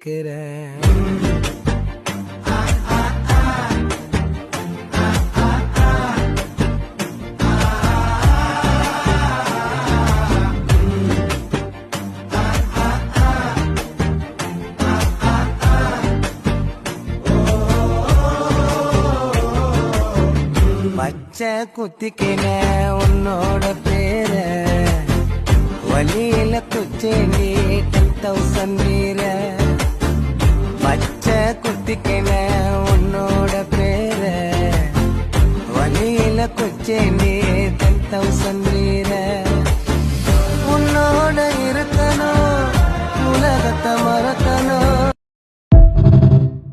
கேக்குறேன். பச்சை குத்திக்கின உன்னோட பேர வழியில குச்சேண்டி 10,000 வீர. பச்சை குத்திக்கின உன்னோட பேர வழியில குச்சேண்டி 10,000